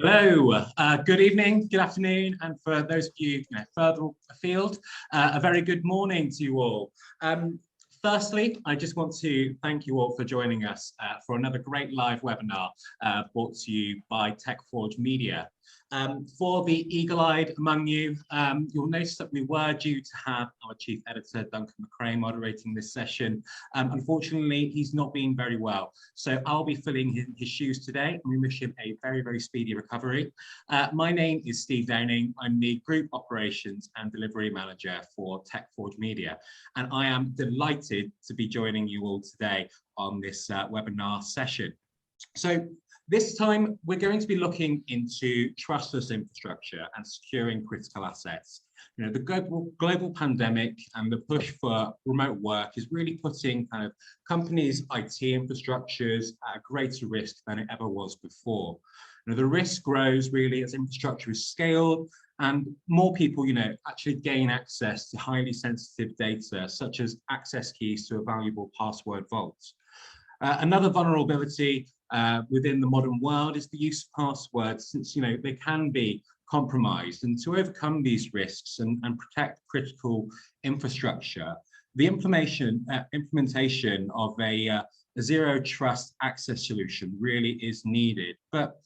Hello, good evening, good afternoon, and for those of you, further afield, a very good morning to you all. Firstly, I just want to thank you all for joining us for another great live webinar brought to you by TechForge Media. For the eagle-eyed among you, you'll notice that we were due to have our chief editor, Duncan McRae, moderating this session. Unfortunately, he's not been very well, so I'll be filling his shoes today, and we wish him a very, very speedy recovery. My name is Steve Downing. I'm the Group Operations and Delivery Manager for TechForge Media, and I am delighted to be joining you all today on this webinar session. So this time, we're going to be looking into trustless infrastructure and securing critical assets. You know, the global pandemic and the push for remote work is really putting kind of companies' IT infrastructures at a greater risk than it ever was before. You know, the risk grows really as infrastructure is scaled and more people, actually gain access to highly sensitive data, such as access keys to a valuable password vault. Another vulnerability within the modern world is the use of passwords, since they can be compromised. And to overcome these risks and protect critical infrastructure, the implementation of a zero trust access solution really is needed. But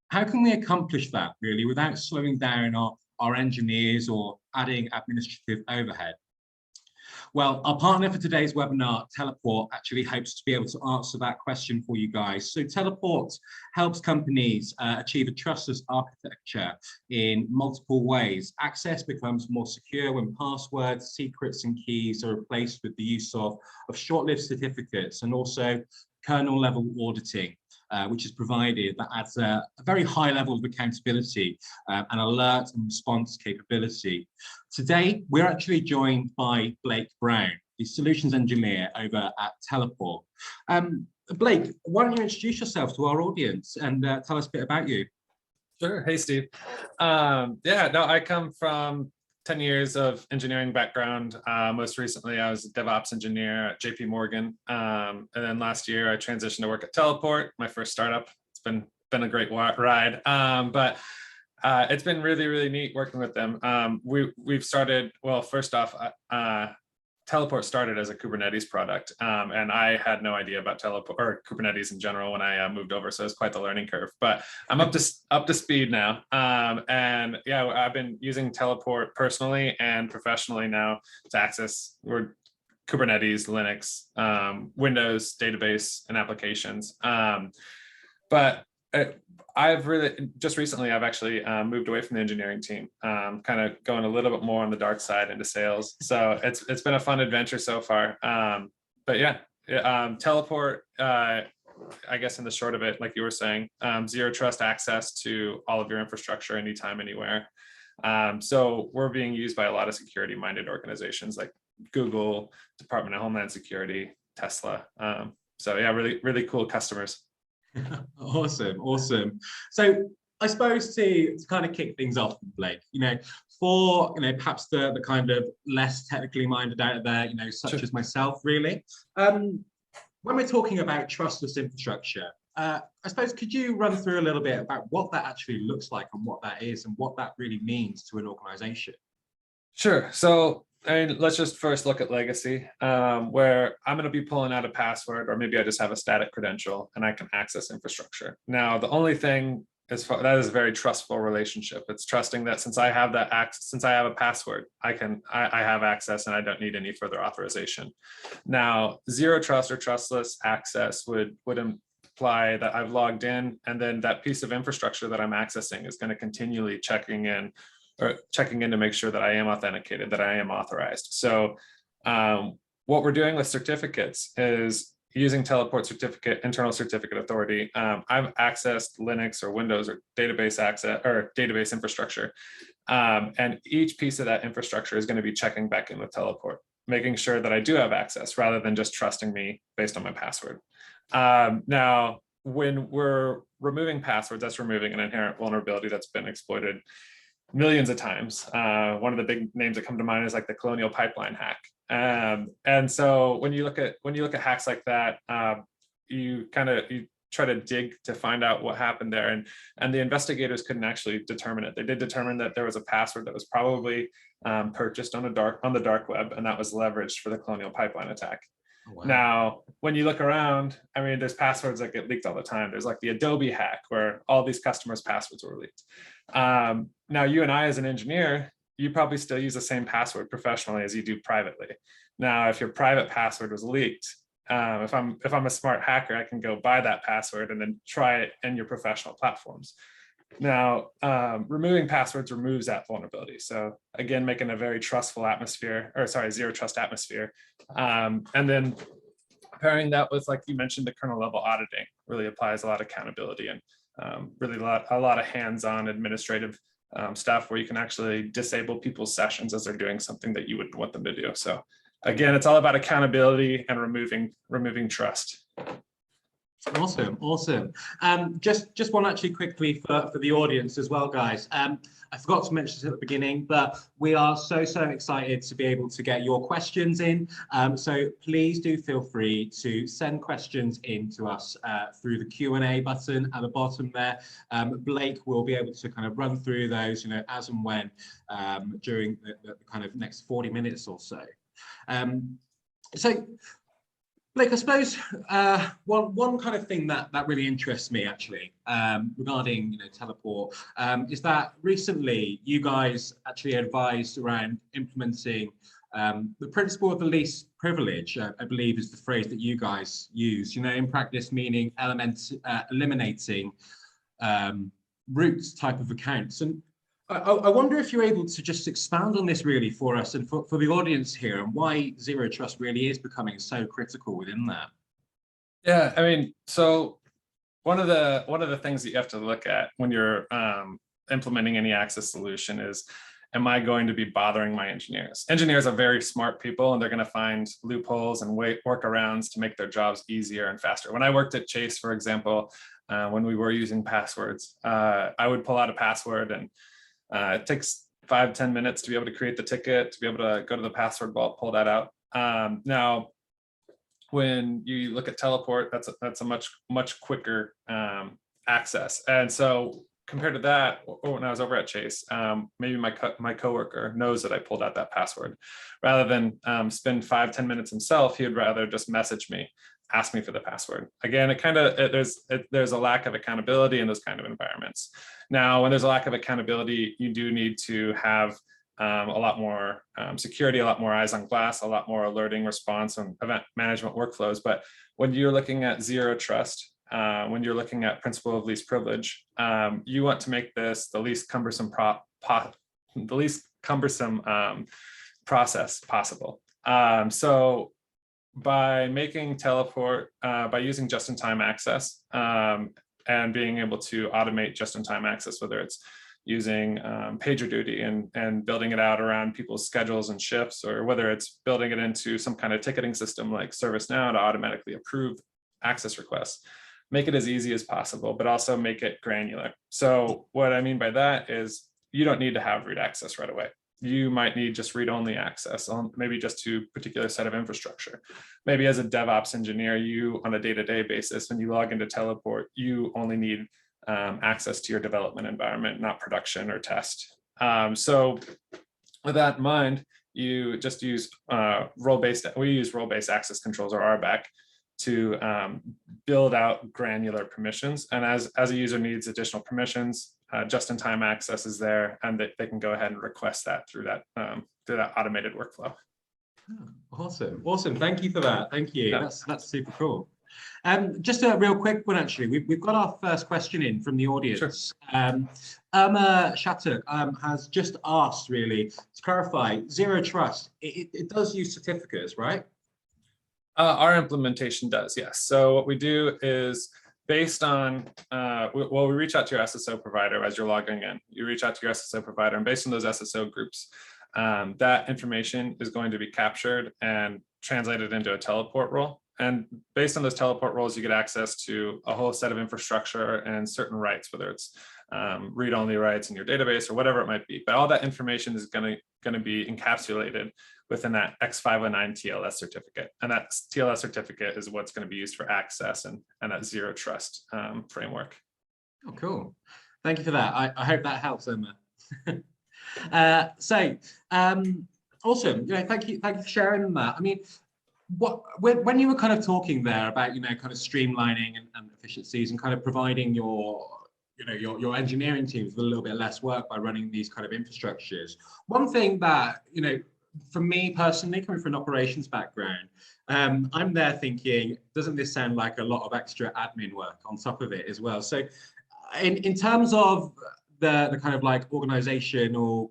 how can we accomplish that really without slowing down our engineers or adding administrative overhead? Well, our partner for today's webinar, Teleport, actually hopes to be able to answer that question for you guys. So Teleport helps companies achieve a trustless architecture in multiple ways. Access becomes more secure when passwords, secrets, and keys are replaced with the use of short-lived certificates, and also kernel-level auditing, which is provided that adds a very high level of accountability and alert and response capability. Today, we're actually joined by Blake Brown, the solutions engineer over at Teleport. Blake, why don't you introduce yourself to our audience and tell us a bit about you? Sure. Hey, Steve. I come from 10 years of engineering background. Most recently, I was a DevOps engineer at JP Morgan. And then last year, I transitioned to work at Teleport, my first startup. It's been a great ride. But it's been really, really neat working with them. We've started, well, first off, Teleport started as a Kubernetes product, and I had no idea about Teleport or Kubernetes in general when I moved over, so it's quite the learning curve. But I'm up to speed now, and yeah, I've been using Teleport personally and professionally now to access Kubernetes, Linux, Windows, database, and applications. I've actually moved away from the engineering team, kind of going a little bit more on the dark side into sales. So it's been a fun adventure so far. Teleport, I guess in the short of it, like you were saying, zero trust access to all of your infrastructure anytime, anywhere. So we're being used by a lot of security-minded organizations like Google, Department of Homeland Security, Tesla. So yeah, really, really cool customers. Awesome. So I suppose to kind of kick things off, Blake, for perhaps the kind of less technically minded out there, such Sure. as myself, really, when we're talking about trustless infrastructure, I suppose could you run through a little bit about what that actually looks like and what that is and what that really means to an organization? Sure. So let's just first look at legacy, where I'm going to be pulling out a password, or maybe I just have a static credential and I can access infrastructure. Now, the only thing that is a very trustful relationship. It's trusting that since I have a password, I have access and I don't need any further authorization. Now, zero trust or trustless access would imply that I've logged in, and then that piece of infrastructure that I'm accessing is going to continually checking in to make sure that I am authenticated, that I am authorized. So what we're doing with certificates is using Teleport certificate, internal certificate authority. I've accessed Linux or Windows or database access or database infrastructure. And each piece of that infrastructure is going to be checking back in with Teleport, making sure that I do have access rather than just trusting me based on my password. Now, when we're removing passwords, that's removing an inherent vulnerability that's been exploited millions of times. One of the big names that come to mind is like the Colonial Pipeline hack. And so when you look at hacks like that, you try to dig to find out what happened there. And the investigators couldn't actually determine it. They did determine that there was a password that was probably purchased on the dark web, and that was leveraged for the Colonial Pipeline attack. Oh, wow. Now, when you look around, I mean, there's passwords that get leaked all the time. There's like the Adobe hack where all these customers' passwords were leaked. Now, you and I as an engineer, you probably still use the same password professionally as you do privately. Now, if your private password was leaked, if I'm a smart hacker, I can go buy that password and then try it in your professional platforms. Now, removing passwords removes that vulnerability. So again, making a very trustful atmosphere, or sorry, zero trust atmosphere. And then pairing that with, like you mentioned, the kernel level auditing really applies a lot of accountability and really a lot of hands-on administrative stuff where you can actually disable people's sessions as they're doing something that you wouldn't want them to do. So again, it's all about accountability and removing trust. Awesome, awesome. Just one actually quickly for the audience as well, guys. I forgot to mention this at the beginning, but we are so excited to be able to get your questions in. So please do feel free to send questions in to us through the Q&A button at the bottom there. Blake will be able to kind of run through those, as and when during the kind of next 40 minutes or so. So Blake, I suppose one kind of thing that really interests me actually regarding Teleport is that recently you guys actually advised around implementing the principle of the least privilege, I believe is the phrase that you guys use, in practice meaning eliminating root type of accounts. And I wonder if you're able to just expand on this really for us and for the audience here, and why zero trust really is becoming so critical within that. Yeah, I mean, so one of the things that you have to look at when you're implementing any access solution is, am I going to be bothering my engineers? Engineers are very smart people, and they're going to find loopholes and workarounds to make their jobs easier and faster. When I worked at Chase, for example, when we were using passwords, I would pull out a password, and it takes 5-10 minutes to be able to create the ticket, to be able to go to the password vault, pull that out. Now, when you look at Teleport, that's a much quicker access. And so compared to that, when I was over at Chase, maybe my coworker knows that I pulled out that password. Rather than spend 5-10 minutes himself, he would rather just message me, ask me for the password. Again, there's a lack of accountability in those kind of environments. Now, when there's a lack of accountability, you do need to have a lot more security, a lot more eyes on glass, a lot more alerting response and event management workflows. But when you're looking at zero trust, when you're looking at principle of least privilege, you want to make this the least cumbersome process possible. So by making Teleport, by using just-in-time access and being able to automate just-in-time access, whether it's using PagerDuty and building it out around people's schedules and shifts, or whether it's building it into some kind of ticketing system like ServiceNow to automatically approve access requests, make it as easy as possible, but also make it granular. So what I mean by that is you don't need to have read access right away. You might need just read-only access on maybe just to a particular set of infrastructure. Maybe as a DevOps engineer, you on a day-to-day basis, when you log into Teleport, you only need access to your development environment, not production or test. So with that in mind, you just use we use role-based access controls, or RBAC, to build out granular permissions. And as a user needs additional permissions, just-in-time access is there, and they can go ahead and request that through that automated workflow. Awesome. Thank you for that. Thank you. Yeah. That's super cool. Just a real quick one, actually. We've got our first question in from the audience. Sure. Irma Shattuck has just asked, really, to clarify, zero trust, it does use certificates, right? Our implementation does, yes. So what we do is, based on, we reach out to your SSO provider as you're logging in. You reach out to your SSO provider, and based on those SSO groups, that information is going to be captured and translated into a Teleport role. And based on those Teleport roles, you get access to a whole set of infrastructure and certain rights, whether it's read-only writes in your database or whatever it might be. But all that information is going to be encapsulated within that X509 TLS certificate. And that TLS certificate is what's going to be used for access and that zero trust framework. Oh, cool. Thank you for that. I hope that helps, Emma. Awesome. Thank you for sharing that. I mean, when you were kind of talking there about kind of streamlining and efficiencies and kind of providing your engineering teams with a little bit less work by running these kind of infrastructures, one thing that for me personally, coming from an operations background, I'm there thinking, doesn't this sound like a lot of extra admin work on top of it as well? So in terms of the kind of like organizational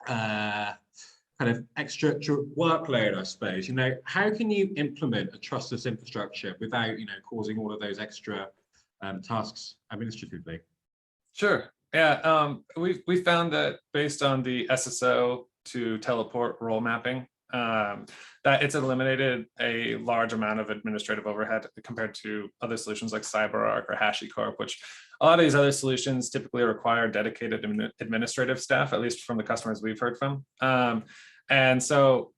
kind of extra workload, I suppose, how can you implement a trustless infrastructure without, causing all of those extra tasks administratively? Sure. Yeah. We found that based on the SSO to teleport role mapping, that it's eliminated a large amount of administrative overhead compared to other solutions like CyberArk or HashiCorp, which a lot of these other solutions typically require dedicated administrative staff, at least from the customers we've heard from. And so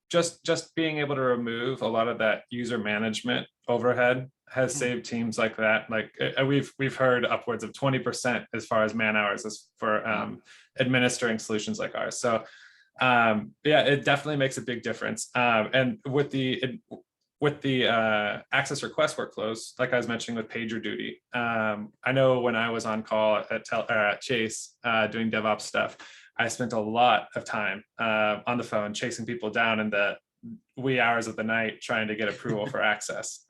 just being able to remove a lot of that user management overhead has saved teams like that. Like we've heard upwards of 20% as far as man hours as for administering solutions like ours. So yeah, it definitely makes a big difference. And with the access request workflows, like I was mentioning with PagerDuty, I know when I was on call at Chase doing DevOps stuff, I spent a lot of time on the phone chasing people down in the wee hours of the night trying to get approval for access.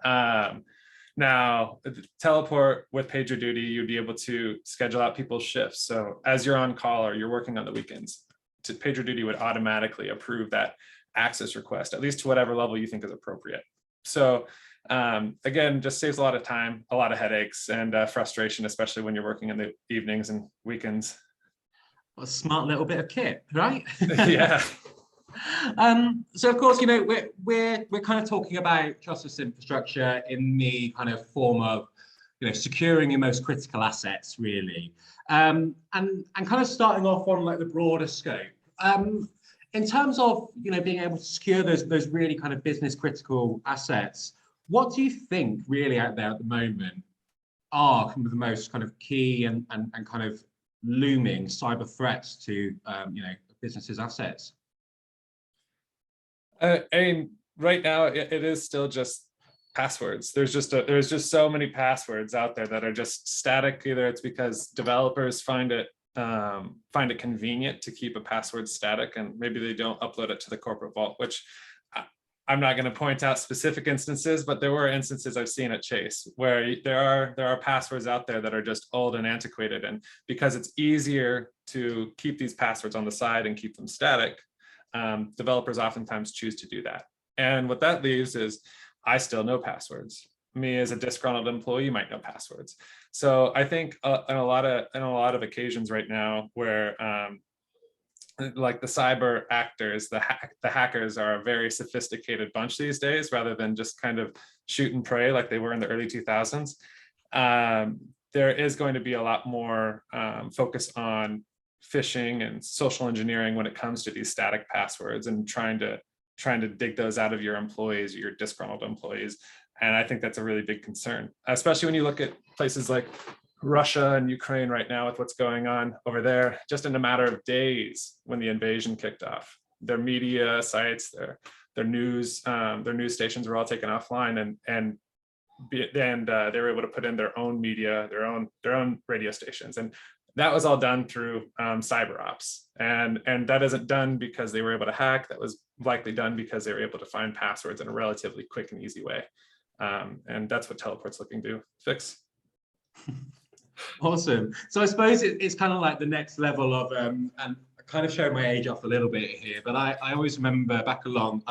Now, teleport with PagerDuty, you'd be able to schedule out people's shifts. So as you're on call or you're working on the weekends, PagerDuty would automatically approve that access request, at least to whatever level you think is appropriate. So again, just saves a lot of time, a lot of headaches and frustration, especially when you're working in the evenings and weekends. A smart little bit of kit, right? Yeah. So of course, we're kind of talking about trustless infrastructure in the kind of form of securing your most critical assets, really, and kind of starting off on like the broader scope. In terms of being able to secure those really kind of business critical assets, what do you think really out there at the moment are kind of the most kind of key and kind of looming cyber threats to businesses' assets? And right now it is still just passwords. There's just so many passwords out there that are just static. Either it's because developers find it convenient to keep a password static and maybe they don't upload it to the corporate vault, which I'm not going to point out specific instances, but there were instances I've seen at Chase where there are passwords out there that are just old and antiquated, and because it's easier to keep these passwords on the side and keep them static, developers oftentimes choose to do that. And what that leaves is I still know passwords. Me as a disgruntled employee might know passwords. So I think in a lot of occasions right now where like the cyber actors, the hackers are a very sophisticated bunch these days, rather than just kind of shoot and pray like they were in the early 2000s. There is going to be a lot more focus on phishing and social engineering when it comes to these static passwords and trying to dig those out of your employees or your disgruntled employees. And I think that's a really big concern, especially when you look at places like Russia and Ukraine right now with what's going on over there. Just in a matter of days when the invasion kicked off, their media sites, their news stations were all taken offline, and they were able to put in their own media, their own radio stations, and that was all done through cyber ops. And that isn't done because they were able to hack. That was likely done because they were able to find passwords in a relatively quick and easy way. And that's what Teleport's looking to fix. Awesome. So I suppose it's kind of like the next level of, and I kind of show my age off a little bit here, but I always remember back along,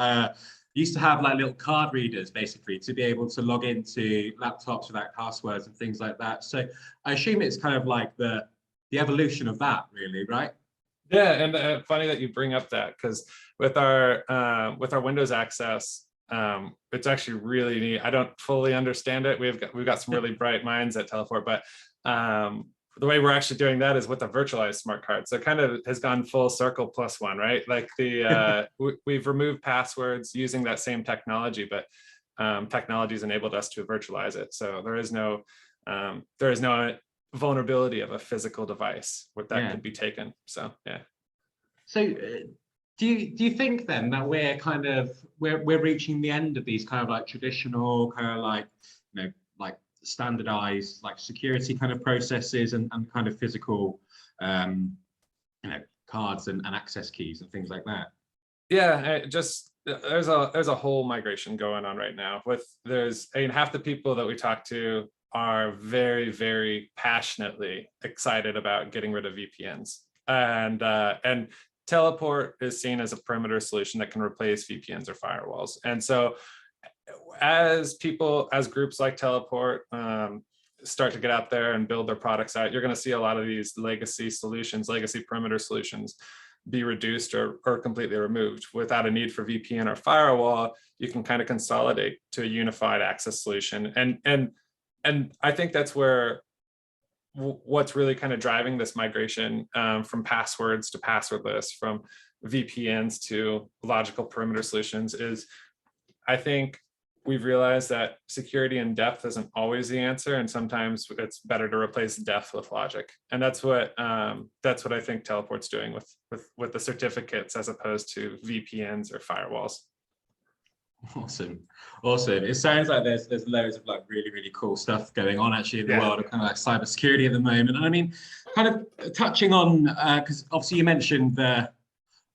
used to have like little card readers basically to be able to log into laptops without passwords and things like that. So I assume it's kind of like the evolution of that, really, right? Yeah, and funny that you bring up that, because with our Windows access, it's actually really neat. I don't fully understand it. We've got some really bright minds at Teleport, but the way we're actually doing that is with a virtualized smart card. So it kind of has gone full circle plus one, right? Like we've removed passwords using that same technology, but technology has enabled us to virtualize it. So there is no vulnerability of a physical device where that could be taken. So yeah. So do you think then that we're kind of we're reaching the end of these kind of like traditional kind of like, you know, like standardized like security kind of processes and kind of physical you know, cards and access keys and things like that? Yeah, there's a whole migration going on right now with half the people that we talk to are very, very passionately excited about getting rid of VPNs, and Teleport is seen as a perimeter solution that can replace VPNs or firewalls. And so as groups like Teleport start to get out there and build their products out, you're going to see a lot of these legacy perimeter solutions be reduced or completely removed. Without a need for VPN or firewall, you can kind of consolidate to a unified access solution. And I think that's where what's really kind of driving this migration from passwords to passwordless, from VPNs to logical perimeter solutions is, I think we've realized that security in depth isn't always the answer, and sometimes it's better to replace depth with logic. And that's what I think Teleport's doing with the certificates as opposed to VPNs or firewalls. Awesome. It sounds like there's loads of like really, really cool stuff going on actually in the world of kind of like cybersecurity at the moment. And I mean, kind of touching on because obviously you mentioned the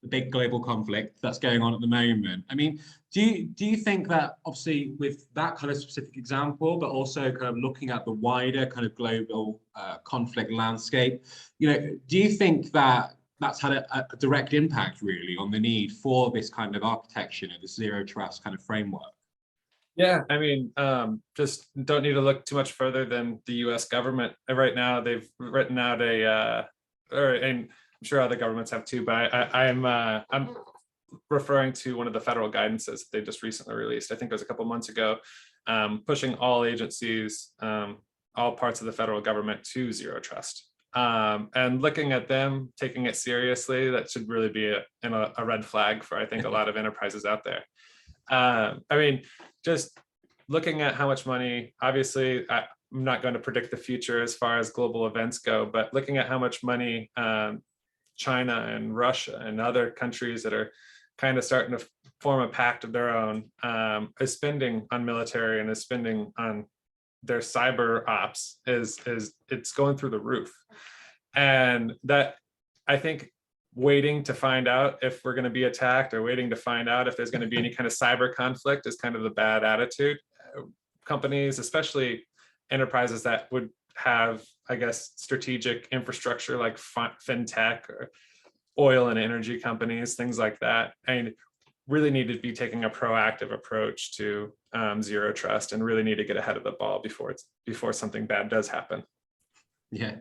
big global conflict that's going on at the moment. I mean, do you think that obviously with that kind of specific example, but also kind of looking at the wider kind of global conflict landscape, you know, do you think that that's had a direct impact really on the need for this kind of architecture, you know, the zero trust kind of framework? Yeah, I mean, just don't need to look too much further than the U.S. government. Right now, they've written out and I'm sure other governments have too, but I'm referring to one of the federal guidances they just recently released. I think it was a couple months ago, pushing all agencies, all parts of the federal government to zero trust. And looking at them taking it seriously, that should really be a red flag for, I think, a lot of enterprises out there. I mean, just looking at how much money, obviously, I'm not going to predict the future as far as global events go, but looking at how much money China and Russia and other countries that are kind of starting to form a pact of their own is spending on military and is spending on their cyber ops it's going through the roof. And that, I think, waiting to find out if we're going to be attacked or waiting to find out if there's going to be any kind of cyber conflict is kind of the bad attitude. Companies, especially enterprises that would have, I guess, strategic infrastructure like fintech or oil and energy companies, things like that, and really need to be taking a proactive approach to zero trust and really need to get ahead of the ball before something bad does happen. Yeah.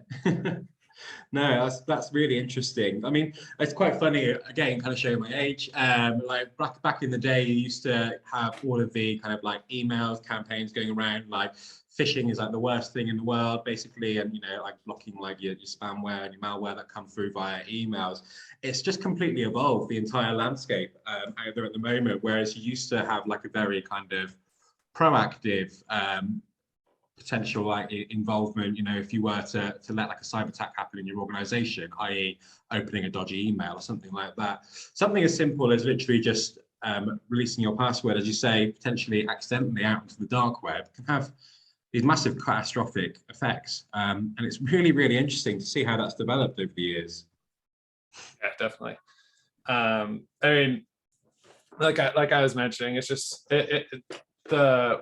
No, that's really interesting. I mean, it's quite funny, again, kind of showing my age. Like back in the day, you used to have all of the kind of like emails, campaigns going around, like phishing is like the worst thing in the world, basically, and, you know, like blocking like your spamware and your malware that come through via emails. It's just completely evolved the entire landscape out there at the moment, whereas you used to have like a very kind of proactive potential like involvement, you know, if you were to let like a cyber attack happen in your organization, i.e. opening a dodgy email or something like that. Something as simple as literally just releasing your password, as you say, potentially accidentally out into the dark web, can have these massive catastrophic effects. And it's really, really interesting to see how that's developed over the years. Yeah, definitely. I mean, like I was mentioning, it's just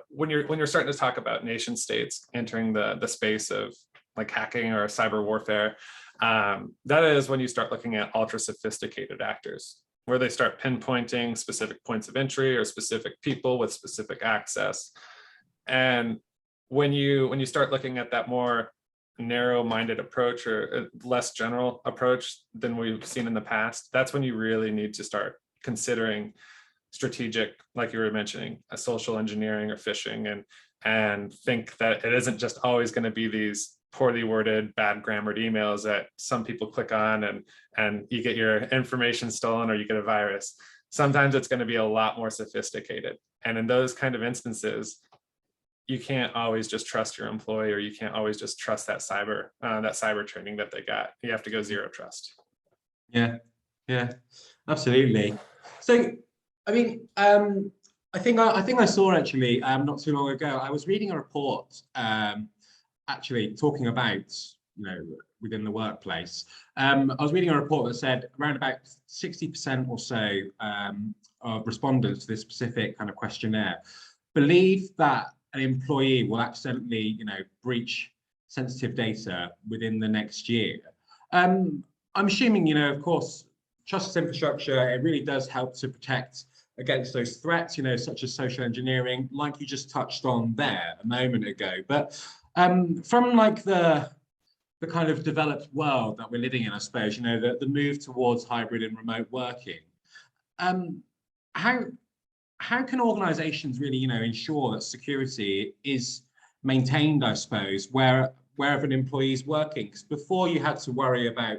when you're starting to talk about nation states entering the space of like hacking or cyber warfare, that is when you start looking at ultra sophisticated actors, where they start pinpointing specific points of entry or specific people with specific access. And when you start looking at that more narrow-minded approach or a less general approach than we've seen in the past, that's when you really need to start considering strategic, like you were mentioning, a social engineering or phishing, and think that it isn't just always going to be these poorly worded, bad grammared emails that some people click on and you get your information stolen or you get a virus. Sometimes it's going to be a lot more sophisticated. And in those kind of instances, you can't always just trust your employee, or you can't always just trust that cyber training that they got. You have to go zero trust. Yeah, yeah, absolutely. So, I mean, I think I saw actually not too long ago. I was reading a report actually talking about, within the workplace. I was reading a report that said around about 60% or so of respondents to this specific kind of questionnaire believe that an employee will accidentally, breach sensitive data within the next year. I'm assuming, of course, trustless infrastructure, it really does help to protect against those threats, such as social engineering, like you just touched on there a moment ago. But from like the kind of developed world that we're living in, I suppose, the move towards hybrid and remote working, how can organizations really, ensure that security is maintained, I suppose, wherever an employee is working? Because before you had to worry about,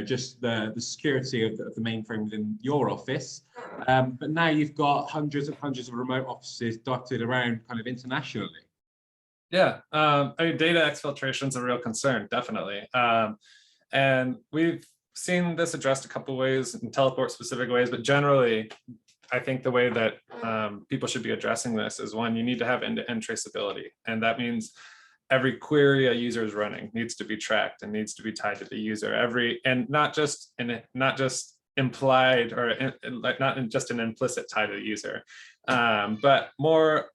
just the security of the mainframe within your office, but now you've got hundreds and hundreds of remote offices dotted around kind of internationally. Yeah, I mean, data exfiltration is a real concern, definitely. And we've seen this addressed a couple of ways, in teleport specific ways, but generally, I think the way that people should be addressing this is, one, you need to have end-to-end traceability. And that means every query a user is running needs to be tracked and needs to be tied to the user. And not just implied, or not just an implicit tie to the user, but more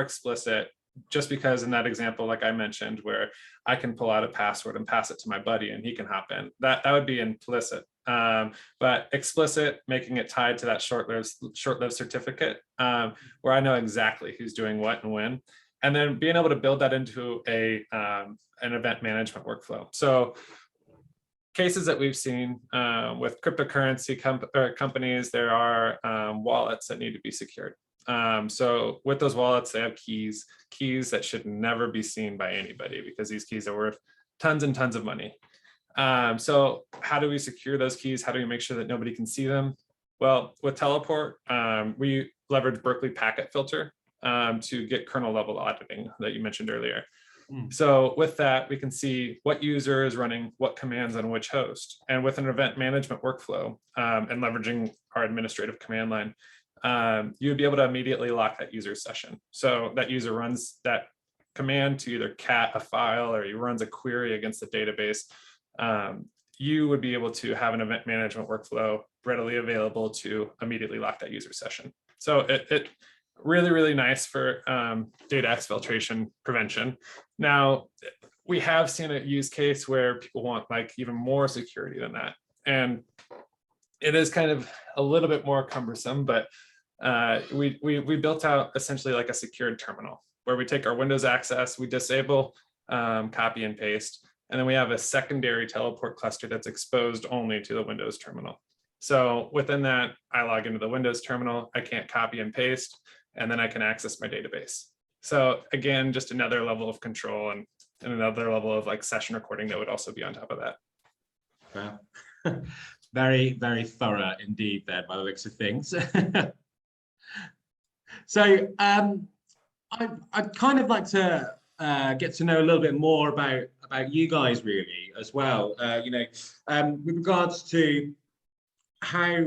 explicit. Just because in that example, like I mentioned, where I can pull out a password and pass it to my buddy and he can hop in, that would be implicit. But explicit, making it tied to that short-lived certificate, where I know exactly who's doing what and when, and then being able to build that into an event management workflow. So cases that we've seen with cryptocurrency companies, there are wallets that need to be secured. So with those wallets, they have keys that should never be seen by anybody, because these keys are worth tons and tons of money. So how do we secure those keys? How do we make sure that nobody can see them? Well, with Teleport, we leverage Berkeley packet filter to get kernel-level auditing that you mentioned earlier. So with that, we can see what user is running what commands on which host. And with an event management workflow and leveraging our administrative command line, you would be able to immediately lock that user session. So that user runs that command to either cat a file or he runs a query against the database. You would be able to have an event management workflow readily available to immediately lock that user session. So it really, really nice for data exfiltration prevention. Now, we have seen a use case where people want like even more security than that. And it is kind of a little bit more cumbersome, but we built out essentially like a secured terminal where we take our Windows access, we disable copy and paste, and then we have a secondary teleport cluster that's exposed only to the Windows terminal. So within that, I log into the Windows terminal, I can't copy and paste, and then I can access my database. So again, just another level of control and another level of like session recording that would also be on top of that. Wow. Very, very thorough indeed there by the looks of things. So I'd kind of like to get to know a little bit more about you guys really as well. With regards to how,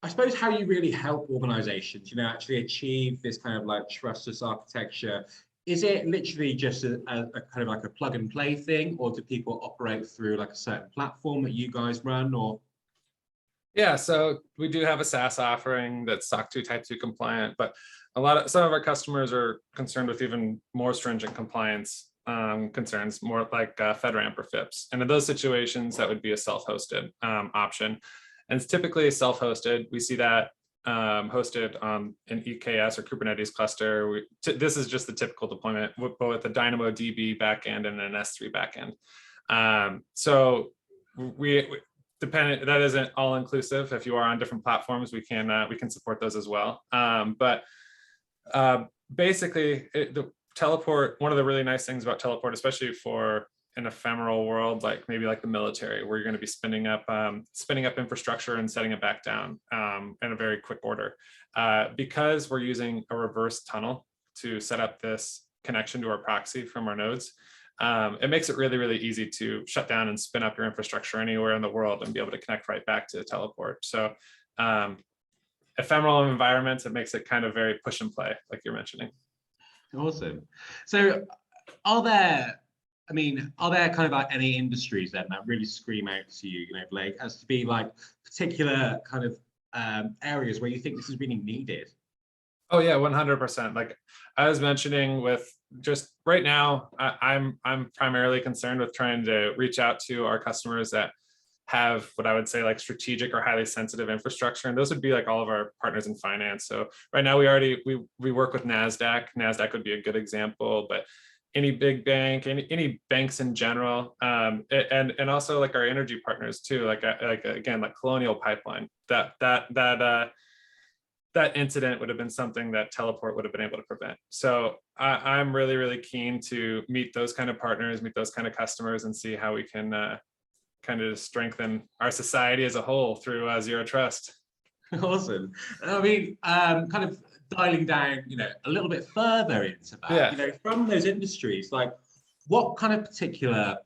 I suppose, how you really help organizations, actually achieve this kind of like trustless architecture. Is it literally just a kind of like a plug and play thing, or do people operate through like a certain platform that you guys run, or? Yeah, so we do have a SaaS offering that's SOC 2 Type 2 compliant, but some of our customers are concerned with even more stringent compliance concerns, more like FedRAMP or FIPS. And in those situations, that would be a self-hosted option. And it's typically self-hosted. We see that hosted on an EKS or Kubernetes cluster. This is just the typical deployment, but with a DynamoDB backend and an S3 backend. So dependent, that isn't all inclusive. If you are on different platforms, we can support those as well. But basically, Teleport, one of the really nice things about Teleport, especially for an ephemeral world, like maybe like the military, where you're going to be spinning up infrastructure and setting it back down in a very quick order. Because we're using a reverse tunnel to set up this connection to our proxy from our nodes, it makes it really, really easy to shut down and spin up your infrastructure anywhere in the world and be able to connect right back to Teleport. So ephemeral environments, it makes it kind of very push and play, like you're mentioning. Awesome. So are there kind of like any industries then that really scream out to you, Blake, as to be like particular kind of areas where you think this is really needed? Oh yeah, 100%. Like I was mentioning, with just right now, I'm primarily concerned with trying to reach out to our customers that have what I would say like strategic or highly sensitive infrastructure, and those would be like all of our partners in finance. So right now we work with NASDAQ. NASDAQ would be a good example, but any big bank, any banks in general, and also like our energy partners too, like again, like Colonial Pipeline. That incident would have been something that Teleport would have been able to prevent. So I'm really, really keen to meet those kind of partners, meet those kind of customers, and see how we can kind of strengthen our society as a whole through zero trust. Awesome. I mean, kind of dialing down, a little bit further into that, Yeah. From those industries, like what kind of particular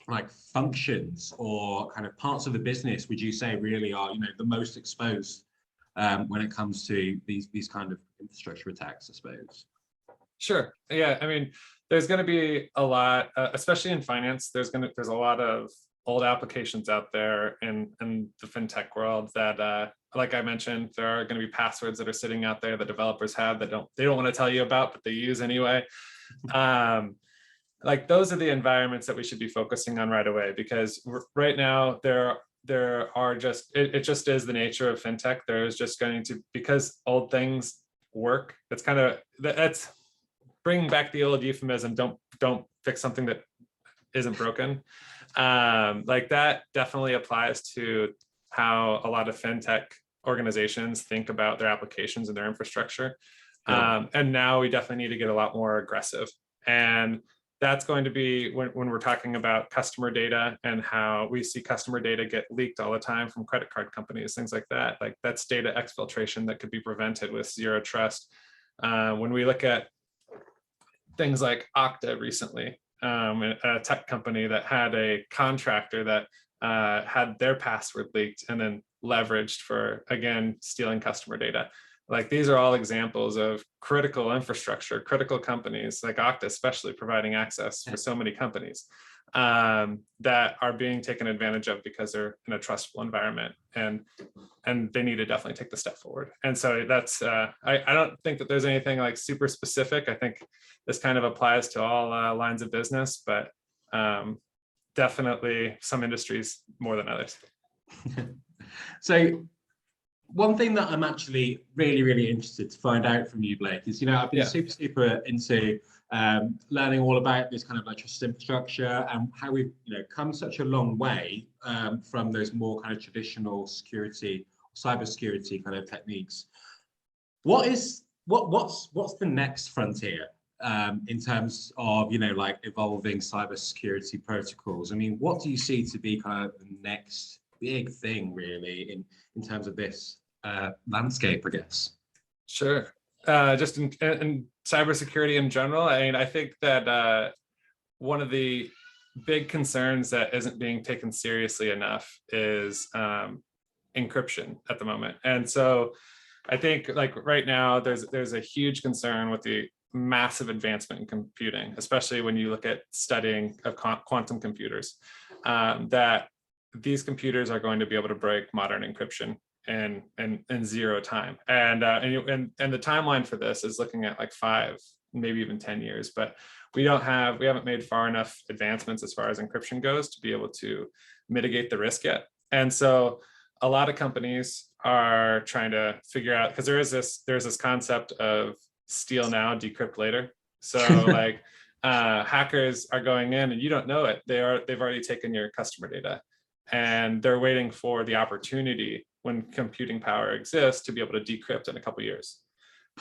like functions or kind of parts of the business would you say really are, the most exposed when it comes to these kind of infrastructure attacks, I suppose? Sure. Yeah. I mean, there's going to be a lot, especially in finance. There's a lot of old applications out there in the fintech world that, like I mentioned, there are going to be passwords that are sitting out there that developers have that they don't want to tell you about, but they use anyway. Like those are the environments that we should be focusing on right away, because right now there are just, it just is the nature of fintech. There's just going to, because old things work, that's bringing back the old euphemism, don't fix something that isn't broken. Like that definitely applies to how a lot of fintech organizations think about their applications and their infrastructure. And now we definitely need to get a lot more aggressive. And that's going to be when we're talking about customer data and how we see customer data get leaked all the time from credit card companies, things like that. Like that's data exfiltration that could be prevented with zero trust. When we look at things like Okta recently, a tech company that had a contractor that had their password leaked and then leveraged for, again, stealing customer data. Like these are all examples of critical infrastructure, critical companies like Okta, especially providing access for so many companies that are being taken advantage of because they're in a trustful environment, and they need to definitely take the step forward. And so that's, I don't think that there's anything like super specific. I think this kind of applies to all lines of business, but definitely some industries more than others. So one thing that I'm actually really, really interested to find out from you, Blake, is, I've been super into learning all about this kind of like trustless infrastructure and how we've, come such a long way from those more kind of traditional security, cybersecurity kind of techniques. What's the next frontier in terms of, like evolving cybersecurity protocols? I mean, what do you see to be kind of the next big thing really in terms of this landscape, I guess? Sure. Just in cybersecurity in general, I mean, I think that one of the big concerns that isn't being taken seriously enough is encryption at the moment. And so I think like right now there's a huge concern with the massive advancement in computing, especially when you look at studying of quantum computers, that these computers are going to be able to break modern encryption in zero time. And the timeline for this is looking at like 5, maybe even 10 years, but we haven't made far enough advancements as far as encryption goes to be able to mitigate the risk yet. And so a lot of companies are trying to figure out, because there's this concept of steal now, decrypt later. So like hackers are going in and you don't know it. They've already taken your customer data, and they're waiting for the opportunity when computing power exists to be able to decrypt in a couple of years.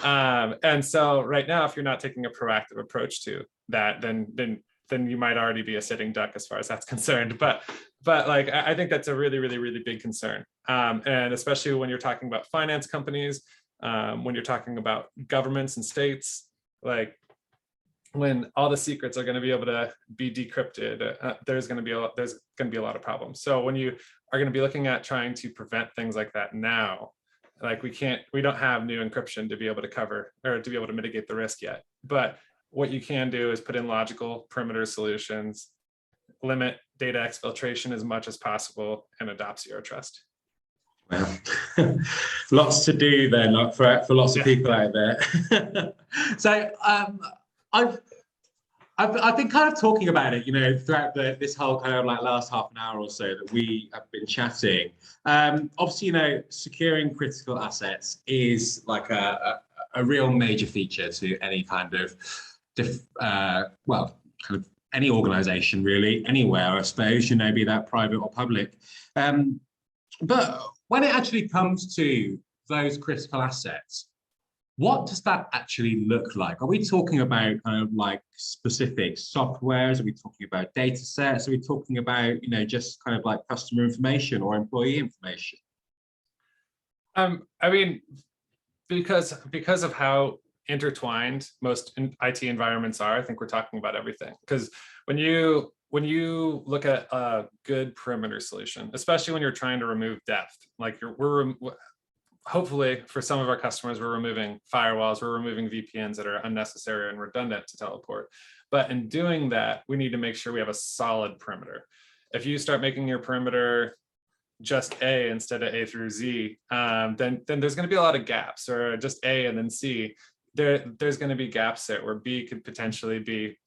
And so right now, if you're not taking a proactive approach to that, then you might already be a sitting duck as far as that's concerned. But like, I think that's a really, really, really big concern. And especially when you're talking about finance companies, when you're talking about governments and states, like when all the secrets are going to be able to be decrypted, there's going to be a lot of problems. So when you are going to be looking at trying to prevent things like that now, like we don't have new encryption to be able to cover or to be able to mitigate the risk yet. But what you can do is put in logical perimeter solutions, limit data exfiltration as much as possible, and adopt zero trust. Well, lots to do then, like for lots of people out there. So I've been kind of talking about it, throughout this whole kind of like last half an hour or so that we have been chatting. Obviously, securing critical assets is like a real major feature to any kind of, kind of any organization really, anywhere, I suppose, be that private or public. But when it actually comes to those critical assets, what does that actually look like? Are we talking about kind of like specific softwares? Are we talking about data sets? Are we talking about, just kind of like customer information or employee information? I mean, because of how intertwined most IT environments are, I think we're talking about everything. Because when you look at a good perimeter solution, especially when you're trying to remove depth, like hopefully for some of our customers, we're removing firewalls, we're removing VPNs that are unnecessary and redundant to teleport. But in doing that, we need to make sure we have a solid perimeter. If you start making your perimeter just A instead of A through Z, then there's going to be a lot of gaps, or just A and then C. There's going to be gaps there where B could potentially be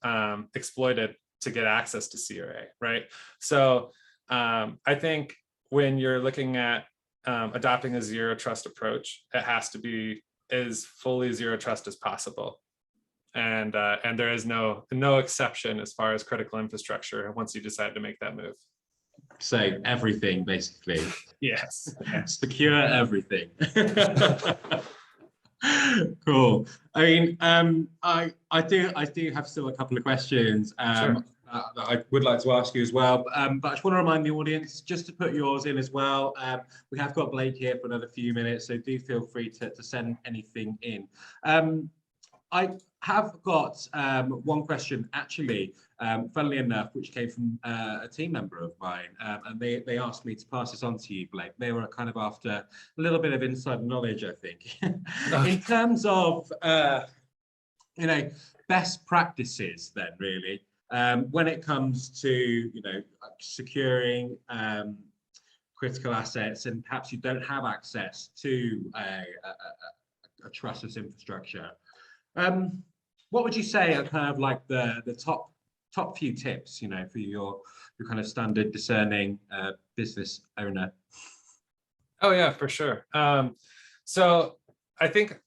exploited to get access to C or A, right? So I think when you're looking at adopting a zero trust approach, it has to be as fully zero trust as possible. And there is no exception as far as critical infrastructure once you decide to make that move. So everything, basically. Yes. Secure everything. Cool. I mean, I do have still a couple of questions Sure. that I would like to ask you as well. But I just want to remind the audience just to put yours in as well. We have got Blake here for another few minutes, so do feel free to send anything in. I have got one question, actually, funnily enough, which came from a team member of mine, and they asked me to pass this on to you, Blake. They were kind of after a little bit of inside knowledge, I think, in terms of best practices. Then, really, when it comes to securing critical assets, and perhaps you don't have access to a trustless infrastructure. What would you say are kind of like the top few tips, for your kind of standard discerning business owner? Oh yeah, for sure. So I think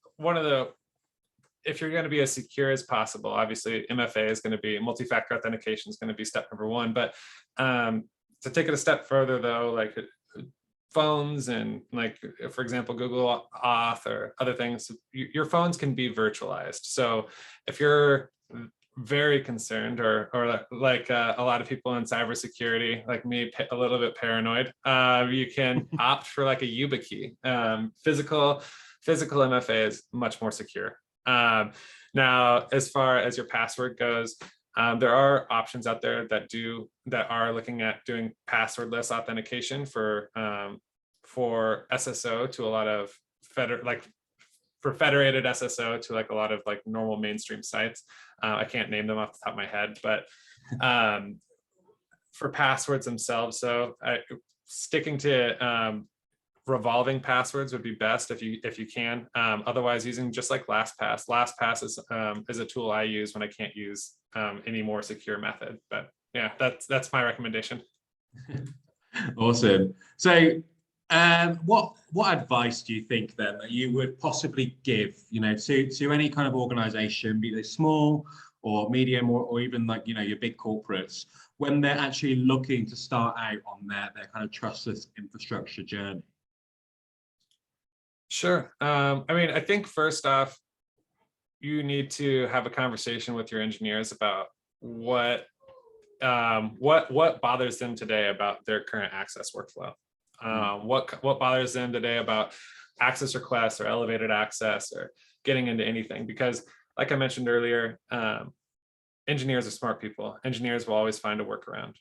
if you're going to be as secure as possible, obviously MFA is going to be, multi-factor authentication is going to be step number one. But to take it a step further though, like phones and, like, for example, Google Auth or other things, your phones can be virtualized. So if you're very concerned, or like a lot of people in cybersecurity, like me, a little bit paranoid, you can opt for like a YubiKey. Physical MFA is much more secure. Now, as far as your password goes, there are options out there that are looking at doing passwordless authentication for SSO to a lot of federated SSO to like a lot of like normal mainstream sites. I can't name them off the top of my head, but for passwords themselves, so sticking to revolving passwords would be best if you can. Otherwise, using just like LastPass. LastPass is a tool I use when I can't use any more secure method. But yeah, that's my recommendation. Awesome. So what advice do you think then that you would possibly give, to any kind of organization, be they small or medium or even like, your big corporates, when they're actually looking to start out on their kind of trustless infrastructure journey? Sure. I mean, I think first off, you need to have a conversation with your engineers about what bothers them today about their current access workflow. What bothers them today about access requests or elevated access or getting into anything, because like I mentioned earlier, engineers are smart people. Engineers will always find a workaround,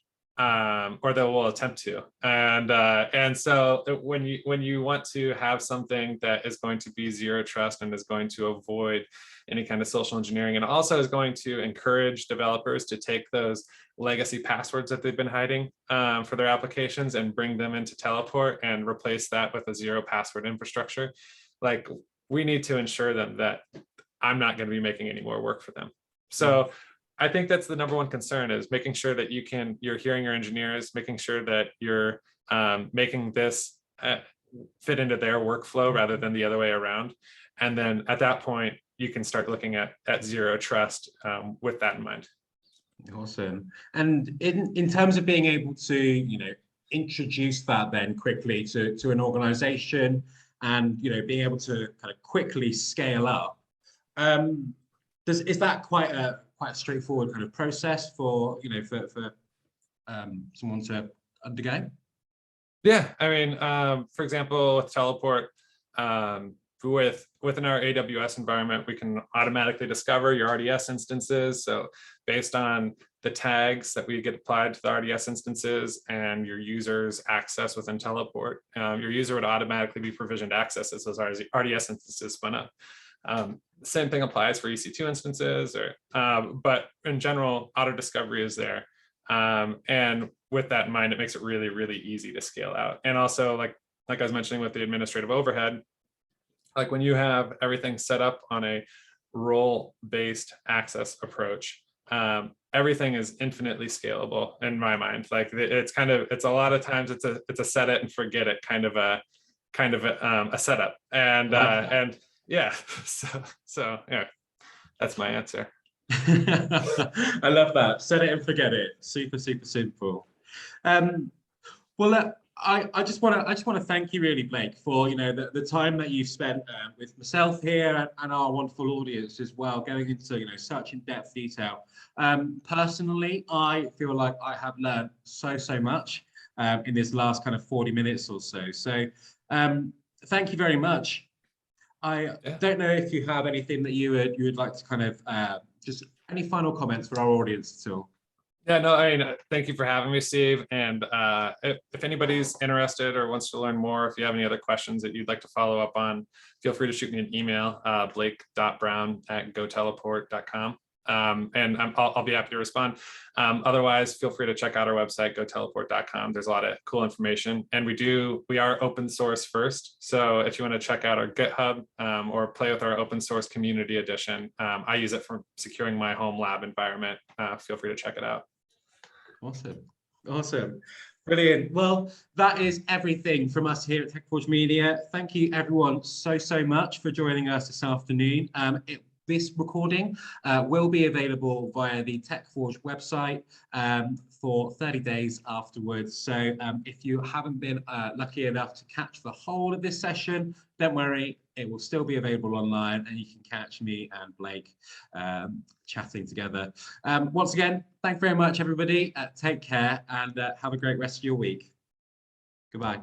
or they will attempt to. And so when you want to have something that is going to be zero trust and is going to avoid any kind of social engineering, and also is going to encourage developers to take those legacy passwords that they've been hiding for their applications and bring them into Teleport and replace that with a zero password infrastructure, like we need to ensure them that I'm not going to be making any more work for them. So I think that's the number one concern, is making sure that you're hearing your engineers, making sure that you're making this fit into their workflow rather than the other way around. And then at that point, you can start looking at zero trust with that in mind. Awesome. And in terms of being able to, introduce that then quickly to an organization and, being able to kind of quickly scale up, is that quite a straightforward kind of process for for someone to undergo? Yeah, I mean, for example, with Teleport, within our AWS environment, we can automatically discover your RDS instances. So based on the tags that we get applied to the RDS instances and your user's access within Teleport, your user would automatically be provisioned access as those RDS instances spun up. Same thing applies for EC2 instances, but in general, auto discovery is there. And with that in mind, it makes it really, really easy to scale out. And also, like I was mentioning with the administrative overhead, like when you have everything set up on a role-based access approach, everything is infinitely scalable in my mind. Like it's a lot of times it's a set it and forget it kind of a setup. And yeah, so yeah, that's my answer. I love that. Set it and forget it. Super, super simple. Well, I just want to thank you really, Blake, for the time that you've spent with myself here and our wonderful audience as well, going into such in-depth detail. Personally, I feel like I have learned so much in this last kind of 40 minutes or so. So thank you very much. I don't know if you have anything that you would like to kind of just any final comments for our audience at all. Yeah, no, I mean, thank you for having me, Steve. And if anybody's interested or wants to learn more, if you have any other questions that you'd like to follow up on, feel free to shoot me an email, blake.brown@goteleport.com. And I'll be happy to respond. Otherwise, feel free to check out our website, goteleport.com. There's a lot of cool information, and we are open source first. So if you want to check out our GitHub or play with our open source community edition, I use it for securing my home lab environment. Feel free to check it out. Awesome. Brilliant. Well, that is everything from us here at TechForge Media. Thank you everyone so much for joining us this afternoon. This recording will be available via the TechForge website for 30 days afterwards. So if you haven't been lucky enough to catch the whole of this session, don't worry, it will still be available online and you can catch me and Blake chatting together. Once again, thank you very much, everybody. Take care and have a great rest of your week. Goodbye.